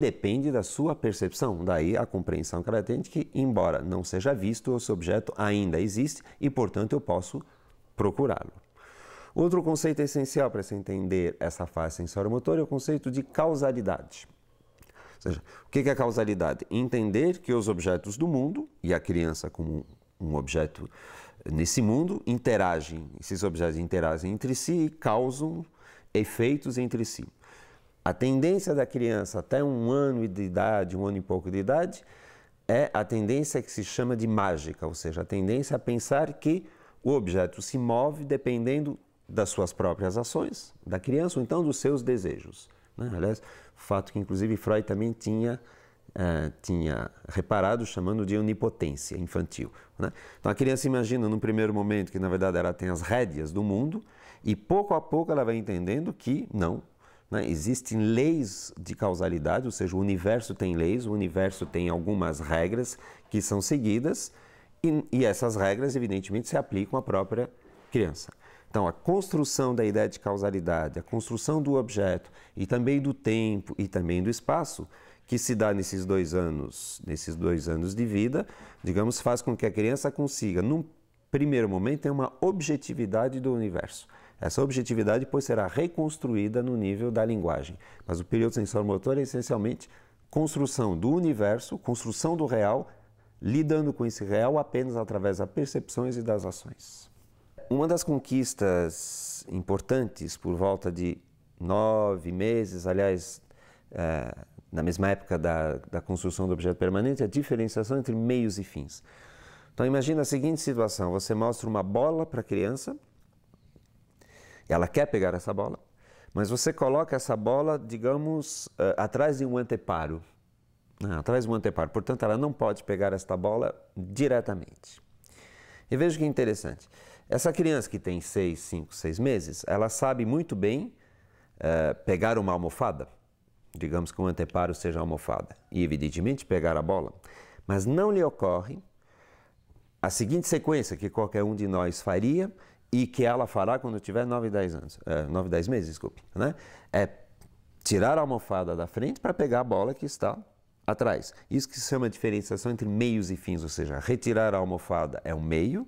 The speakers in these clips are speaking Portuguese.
depende da sua percepção, daí a compreensão que ela tem de que, embora não seja visto, esse objeto ainda existe e, portanto, eu posso procurá-lo. Outro conceito essencial para se entender essa fase sensório-motora é o conceito de causalidade. Ou seja, o que é causalidade? Entender que os objetos do mundo, e a criança como um objeto nesse mundo, esses objetos interagem entre si e causam efeitos entre si. A tendência da criança até 1 ano de idade, 1 ano e pouco de idade, é a tendência que se chama de mágica, ou seja, a tendência a pensar que o objeto se move dependendo das suas próprias ações, da criança, ou então dos seus desejos. Aliás, o fato que inclusive Freud também tinha reparado, chamando de onipotência infantil. Então a criança imagina num primeiro momento que na verdade ela tem as rédeas do mundo e pouco a pouco ela vai entendendo que não, existem leis de causalidade, ou seja, o universo tem leis, o universo tem algumas regras que são seguidas e essas regras evidentemente se aplicam à própria criança. Então, a construção da ideia de causalidade, a construção do objeto e também do tempo e também do espaço, que se dá nesses 2 anos de vida, digamos, faz com que a criança consiga, num primeiro momento, ter uma objetividade do universo. Essa objetividade depois será reconstruída no nível da linguagem. Mas o período sensório-motor é essencialmente construção do universo, construção do real, lidando com esse real apenas através das percepções e das ações. Uma das conquistas importantes por volta de 9 meses, aliás, na mesma época da construção do objeto permanente, é a diferenciação entre meios e fins. Então imagina a seguinte situação, você mostra uma bola para a criança, ela quer pegar essa bola, mas você coloca essa bola, digamos, atrás de um anteparo. Atrás de um anteparo, portanto ela não pode pegar esta bola diretamente. E veja que interessante. Essa criança que tem 5, 6 meses, ela sabe muito bem pegar uma almofada, digamos que um anteparo seja a almofada, e evidentemente pegar a bola, mas não lhe ocorre a seguinte sequência que qualquer um de nós faria e que ela fará quando tiver 9, 10 meses, desculpe, é tirar a almofada da frente para pegar a bola que está atrás. Isso que se chama diferenciação entre meios e fins, ou seja, retirar a almofada é um meio,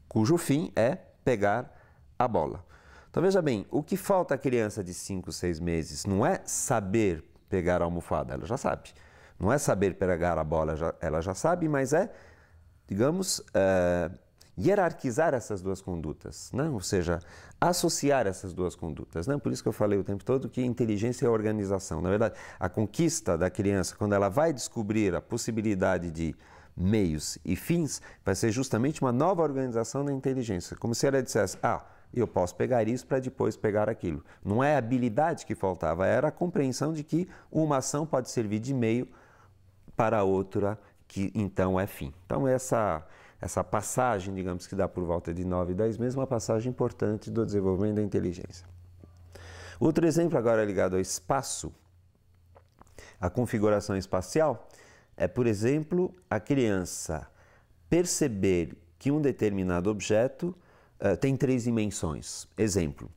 cujo fim é pegar a bola. Então veja bem, o que falta à criança de 5, 6 meses não é saber pegar a almofada, ela já sabe. Não é saber pegar a bola, ela já sabe, mas é, digamos, hierarquizar essas duas condutas, ou seja, associar essas duas condutas. Por isso que eu falei o tempo todo que inteligência é organização. Na verdade, a conquista da criança, quando ela vai descobrir a possibilidade de meios e fins, vai ser justamente uma nova organização da inteligência, como se ela dissesse, eu posso pegar isso para depois pegar aquilo. Não é a habilidade que faltava, era a compreensão de que uma ação pode servir de meio para outra, que então é fim. Então essa passagem, digamos que dá por volta de 9, 10 meses, uma passagem importante do desenvolvimento da inteligência. Outro exemplo agora ligado ao espaço, a configuração espacial, é, por exemplo, a criança perceber que um determinado objeto tem 3 dimensões. Exemplo,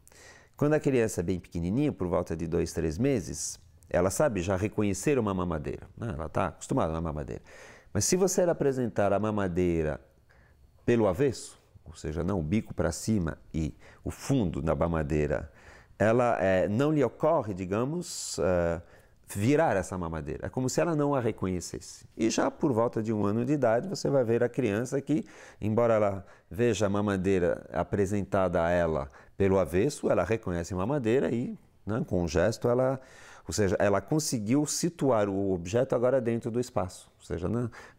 quando a criança é bem pequenininha, por volta de 2, 3 meses, ela sabe já reconhecer uma mamadeira, ela está acostumada a uma mamadeira. Mas se você apresentar a mamadeira pelo avesso, ou seja, não o bico para cima e o fundo da mamadeira, ela não lhe ocorre, digamos, virar essa mamadeira. É como se ela não a reconhecesse. E já por volta de 1 ano de idade, você vai ver a criança que, embora ela veja a mamadeira apresentada a ela pelo avesso, ela reconhece a mamadeira e, com um gesto, ou seja, ela conseguiu situar o objeto agora dentro do espaço. Ou seja,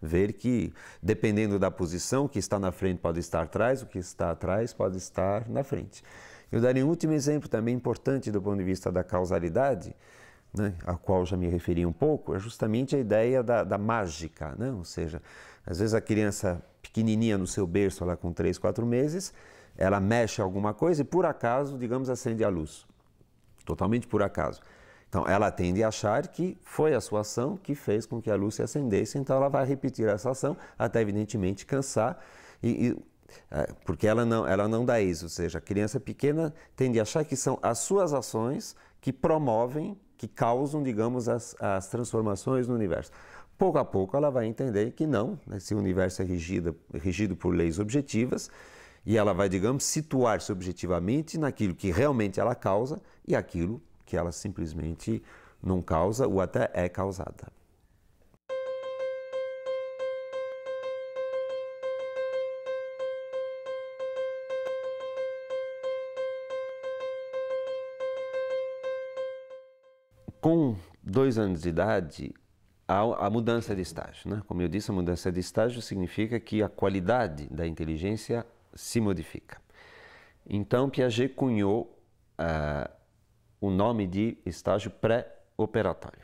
ver que, dependendo da posição, o que está na frente pode estar atrás, o que está atrás pode estar na frente. Eu daria um último exemplo também importante do ponto de vista da causalidade, a qual já me referi um pouco, é justamente a ideia da mágica, ou seja, às vezes a criança pequenininha no seu berço, lá com 3, 4 meses, ela mexe alguma coisa e por acaso, digamos, acende a luz, totalmente por acaso. Então ela tende a achar que foi a sua ação que fez com que a luz se acendesse, então ela vai repetir essa ação até evidentemente cansar, porque ela não dá isso, ou seja, a criança pequena tende a achar que são as suas ações que promovem que causam, digamos, as transformações no universo. Pouco a pouco ela vai entender que não, né, esse universo é regido por leis objetivas e ela vai, digamos, situar-se objetivamente naquilo que realmente ela causa e aquilo que ela simplesmente não causa ou até é causada. Com 2 anos de idade, há a mudança de estágio, né? Como eu disse, a mudança de estágio significa que a qualidade da inteligência se modifica. Então, Piaget cunhou o nome de estágio pré-operatório.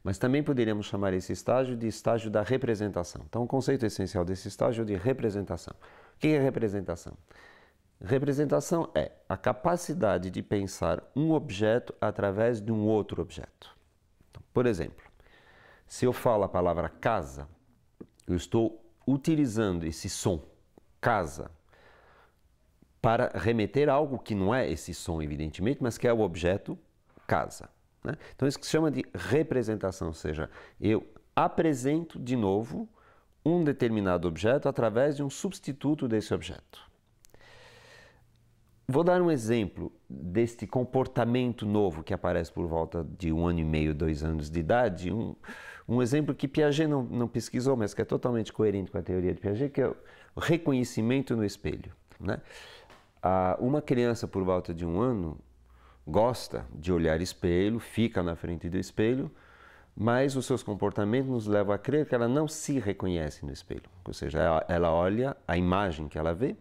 Mas também poderíamos chamar esse estágio de estágio da representação. Então, o conceito essencial desse estágio é de representação. O que é representação? Representação é a capacidade de pensar um objeto através de um outro objeto. Então, por exemplo, se eu falo a palavra casa, eu estou utilizando esse som, casa, para remeter a algo que não é esse som, evidentemente, mas que é o objeto casa, né? Então, isso que se chama de representação, ou seja, eu apresento de novo um determinado objeto através de um substituto desse objeto. Vou dar um exemplo deste comportamento novo que aparece por volta de 1 ano e meio, 2 anos de idade. Um exemplo que Piaget não pesquisou, mas que é totalmente coerente com a teoria de Piaget, que é o reconhecimento no espelho, né? Uma criança por volta de 1 ano gosta de olhar espelho, fica na frente do espelho, mas os seus comportamentos nos levam a crer que ela não se reconhece no espelho. Ou seja, ela olha a imagem que ela vê,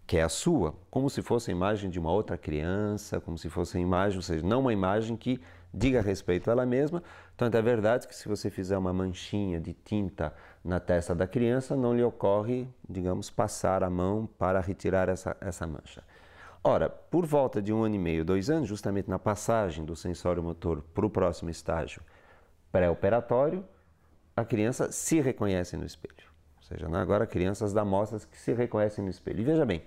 que é a sua, como se fosse a imagem de uma outra criança, como se fosse a imagem, ou seja, não uma imagem que diga respeito a ela mesma. Tanto é verdade que se você fizer uma manchinha de tinta na testa da criança, não lhe ocorre, digamos, passar a mão para retirar essa mancha. Ora, por volta de 1 ano e meio, 2 anos, justamente na passagem do sensório motor para o próximo estágio pré-operatório, a criança se reconhece no espelho. Ou seja, agora crianças da amostras que se reconhecem no espelho. E veja bem,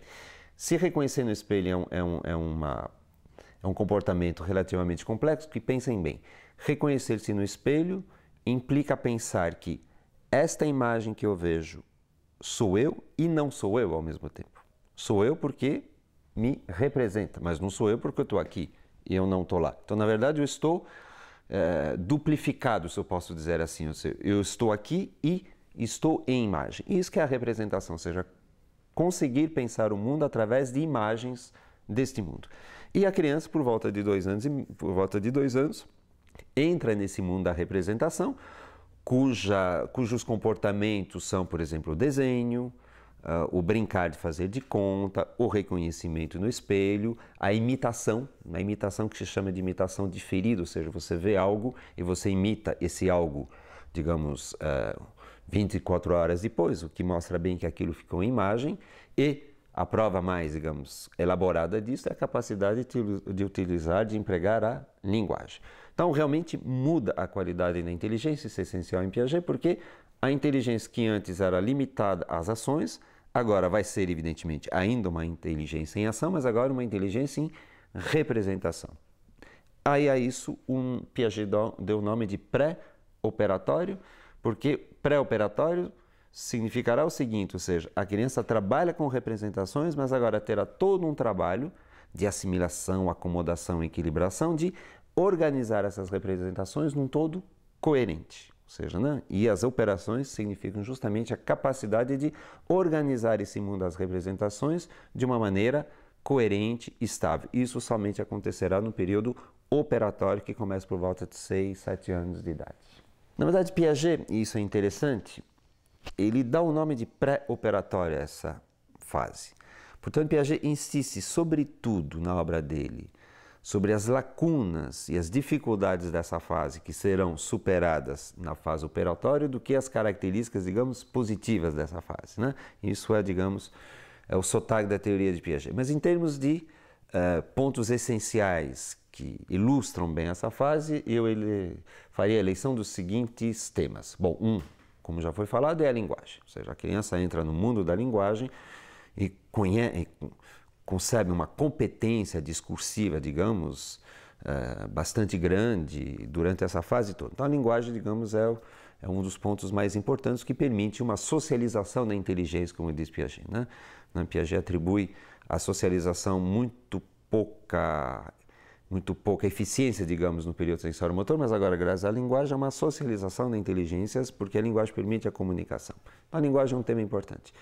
se reconhecer no espelho é um comportamento relativamente complexo, que pensem bem, reconhecer-se no espelho implica pensar que esta imagem que eu vejo sou eu e não sou eu ao mesmo tempo. Sou eu porque me representa, mas não sou eu porque eu estou aqui e eu não estou lá. Então, na verdade, eu estou duplificado, se eu posso dizer assim. Ou seja, eu estou aqui e estou em imagem. Isso que é a representação, ou seja, conseguir pensar o mundo através de imagens deste mundo. E a criança, por volta de 2 anos, entra nesse mundo da representação, cujos comportamentos são, por exemplo, o desenho, o brincar de fazer de conta, o reconhecimento no espelho, a imitação que se chama de imitação diferida, ou seja, você vê algo e você imita esse algo, digamos, 24 horas depois, o que mostra bem que aquilo ficou em imagem. E a prova mais, digamos, elaborada disso é a capacidade de utilizar, de empregar a linguagem. Então, realmente muda a qualidade da inteligência, isso é essencial em Piaget, porque a inteligência que antes era limitada às ações, agora vai ser, evidentemente, ainda uma inteligência em ação, mas agora uma inteligência em representação. Aí a isso, Piaget deu o nome de pré-operatório, porque pré-operatório significará o seguinte, ou seja, a criança trabalha com representações, mas agora terá todo um trabalho de assimilação, acomodação, equilibração, de organizar essas representações num todo coerente. Ou seja, né? E as operações significam justamente a capacidade de organizar esse mundo das representações de uma maneira coerente e estável. Isso somente acontecerá no período operatório, que começa por volta de 6, 7 anos de idade. Na verdade, Piaget, e isso é interessante, ele dá o nome de pré-operatório a essa fase. Portanto, Piaget insiste, sobretudo na obra dele, sobre as lacunas e as dificuldades dessa fase que serão superadas na fase operatória do que as características, digamos, positivas dessa fase, né? Isso é, digamos, o sotaque da teoria de Piaget. Mas em termos de pontos essenciais que ilustram bem essa fase, eu faria a eleição dos seguintes temas. Bom, como já foi falado, é a linguagem. Ou seja, a criança entra no mundo da linguagem e concebe uma competência discursiva, digamos, bastante grande durante essa fase toda. Então a linguagem, digamos, é um dos pontos mais importantes que permite uma socialização da inteligência, como diz Piaget, né? Piaget atribui à socialização muito pouca eficiência, digamos, no período sensório-motor, mas agora, graças à linguagem, é uma socialização da inteligência, porque a linguagem permite a comunicação. A linguagem é um tema importante.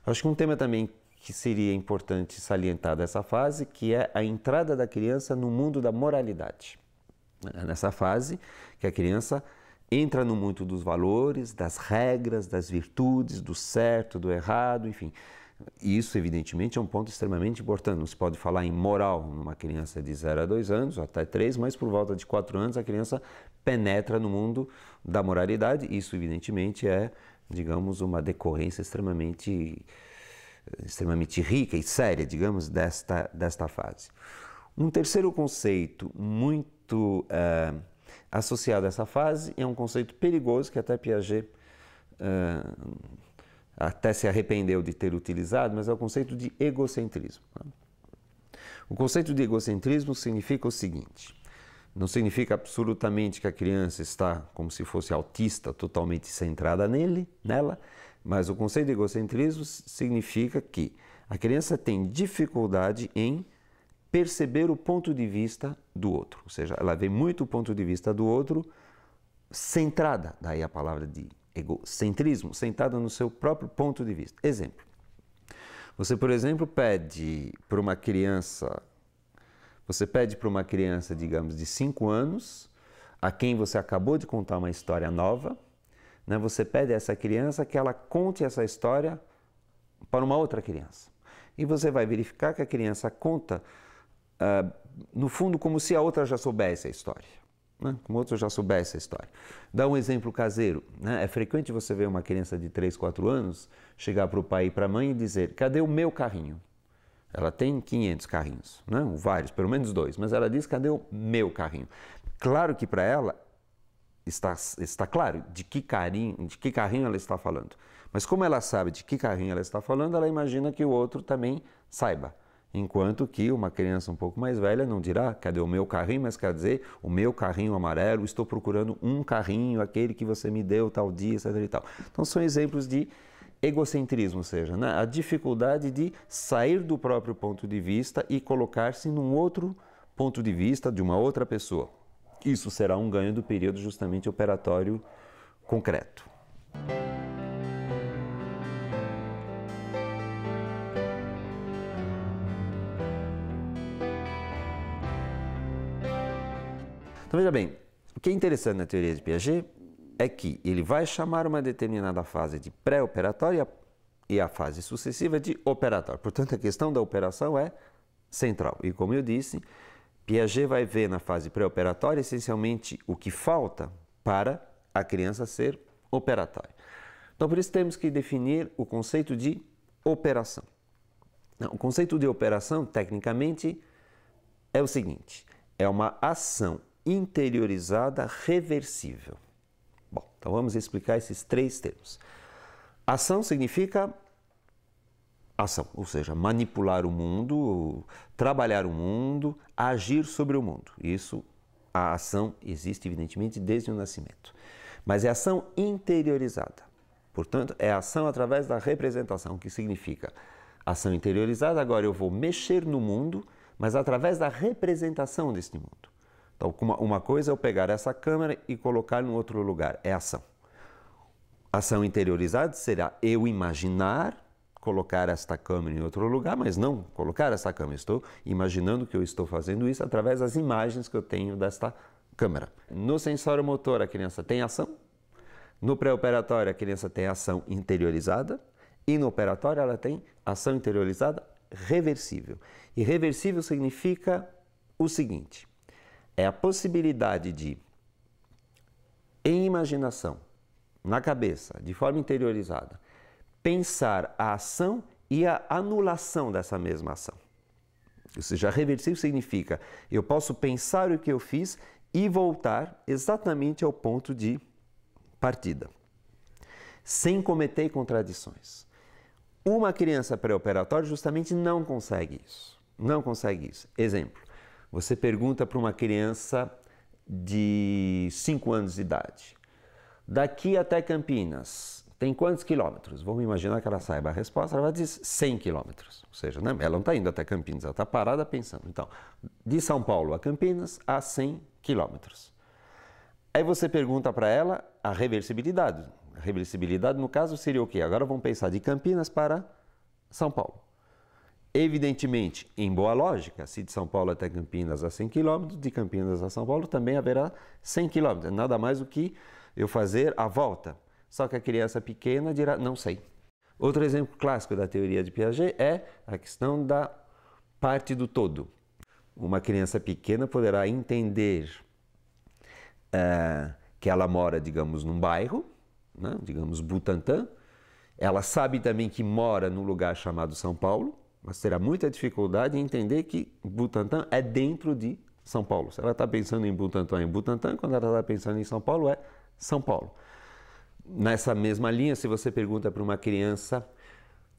Acho que um tema também que seria importante salientar dessa fase, que é a entrada da criança no mundo da moralidade. É nessa fase que a criança entra no mundo dos valores, das regras, das virtudes, do certo, do errado, enfim. Isso, evidentemente, é um ponto extremamente importante. Não se pode falar em moral numa criança de 0 a 2 anos, ou até 3, mas por volta de 4 anos a criança penetra no mundo da moralidade. Isso, evidentemente, é, digamos, uma decorrência extremamente rica e séria, digamos, desta fase. Um terceiro conceito muito associado a essa fase é um conceito perigoso que até Piaget até se arrependeu de ter utilizado, mas é o conceito de egocentrismo. O conceito de egocentrismo significa o seguinte: não significa absolutamente que a criança está como se fosse autista, totalmente centrada nela, mas o conceito de egocentrismo significa que a criança tem dificuldade em perceber o ponto de vista do outro, ou seja, ela vê muito o ponto de vista do outro centrada, daí a palavra de egocentrismo, centrada no seu próprio ponto de vista. Exemplo, você, por exemplo, pede para uma criança, digamos, de 5 anos, a quem você acabou de contar uma história nova, né? Você pede a essa criança que ela conte essa história para uma outra criança. E você vai verificar que a criança conta, no fundo, como se a outra já soubesse a história. Como outro já soubesse a história. Dá um exemplo caseiro, né? É frequente você ver uma criança de 3, 4 anos chegar para o pai e para a mãe e dizer: cadê o meu carrinho? Ela tem 500 carrinhos, né? Vários, pelo menos 2, mas ela diz: cadê o meu carrinho? Claro que para ela está claro de que carrinho ela está falando. Mas como ela sabe de que carrinho ela está falando, ela imagina que o outro também saiba. Enquanto que uma criança um pouco mais velha não dirá: cadê o meu carrinho? Mas quer dizer, o meu carrinho amarelo, estou procurando um carrinho, aquele que você me deu tal dia, etc. e tal. Então são exemplos de egocentrismo, ou seja, né? A dificuldade de sair do próprio ponto de vista e colocar-se num outro ponto de vista de uma outra pessoa. Isso será um ganho do período justamente operatório concreto. Então, veja bem, o que é interessante na teoria de Piaget é que ele vai chamar uma determinada fase de pré-operatória e a fase sucessiva de operatória. Portanto, a questão da operação é central. E, como eu disse, Piaget vai ver na fase pré-operatória essencialmente o que falta para a criança ser operatória. Então, por isso temos que definir o conceito de operação. O conceito de operação, tecnicamente, é o seguinte: é uma ação interiorizada reversível. Bom, então vamos explicar esses 3 termos. Ação significa ação, ou seja, manipular o mundo, trabalhar o mundo, agir sobre o mundo. Isso, a ação existe evidentemente desde o nascimento. Mas é ação interiorizada. Portanto, é ação através da representação, que significa ação interiorizada. Agora eu vou mexer no mundo, mas através da representação deste mundo. Então, uma coisa é eu pegar essa câmera e colocar em outro lugar, é ação. Ação interiorizada será eu imaginar colocar esta câmera em outro lugar, mas não colocar essa câmera. Estou imaginando que eu estou fazendo isso através das imagens que eu tenho desta câmera. No sensório motor, a criança tem ação. No pré-operatório, a criança tem ação interiorizada. E no operatório, ela tem ação interiorizada reversível. E reversível significa o seguinte: é a possibilidade de, em imaginação, na cabeça, de forma interiorizada, pensar a ação e a anulação dessa mesma ação. Ou seja, reversível significa eu posso pensar o que eu fiz e voltar exatamente ao ponto de partida, sem cometer contradições. Uma criança pré-operatória justamente não consegue isso. Não consegue isso. Exemplo, Você pergunta para uma criança de 5 anos de idade, daqui até Campinas, tem quantos quilômetros? Vamos imaginar que ela saiba a resposta, ela vai dizer 100 quilômetros. Ou seja, né? Ela não está indo até Campinas, ela está parada pensando. Então, de São Paulo a Campinas, há 100 quilômetros. Aí você pergunta para ela a reversibilidade. A reversibilidade, no caso, seria o quê? Agora vamos pensar de Campinas para São Paulo. Evidentemente, em boa lógica, se de São Paulo até Campinas há 100 km, de Campinas a São Paulo também haverá 100 km. Nada mais do que eu fazer a volta. Só que a criança pequena dirá, não sei. Outro exemplo clássico da teoria de Piaget é a questão da parte do todo. Uma criança pequena poderá entender que ela mora, digamos, num bairro, né? Digamos Butantã. Ela sabe também que mora num lugar chamado São Paulo, mas terá muita dificuldade em entender que Butantã é dentro de São Paulo. Se ela está pensando em Butantã, quando ela está pensando em São Paulo, é São Paulo. Nessa mesma linha, se você pergunta para uma criança,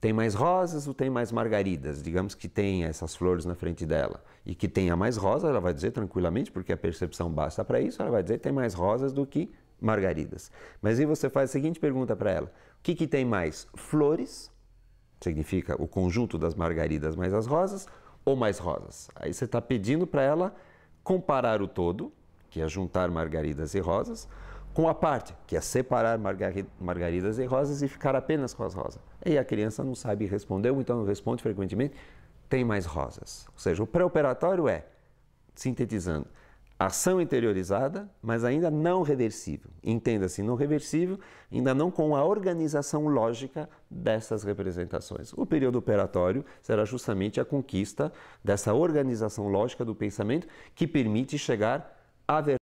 tem mais rosas ou tem mais margaridas? Digamos que tem essas flores na frente dela e que tenha mais rosas, ela vai dizer tranquilamente, porque a percepção basta para isso, ela vai dizer que tem mais rosas do que margaridas. Mas aí você faz a seguinte pergunta para ela, o que tem mais? Flores, significa o conjunto das margaridas mais as rosas, ou mais rosas? Aí você está pedindo para ela comparar o todo, que é juntar margaridas e rosas, com a parte, que é separar margaridas e rosas e ficar apenas com as rosas. E a criança não sabe responder, ou então não responde frequentemente, tem mais rosas. Ou seja, o pré-operatório é, sintetizando, ação interiorizada, mas ainda não reversível. Entenda-se, não reversível, ainda não com a organização lógica dessas representações. O período operatório será justamente a conquista dessa organização lógica do pensamento que permite chegar à verdade.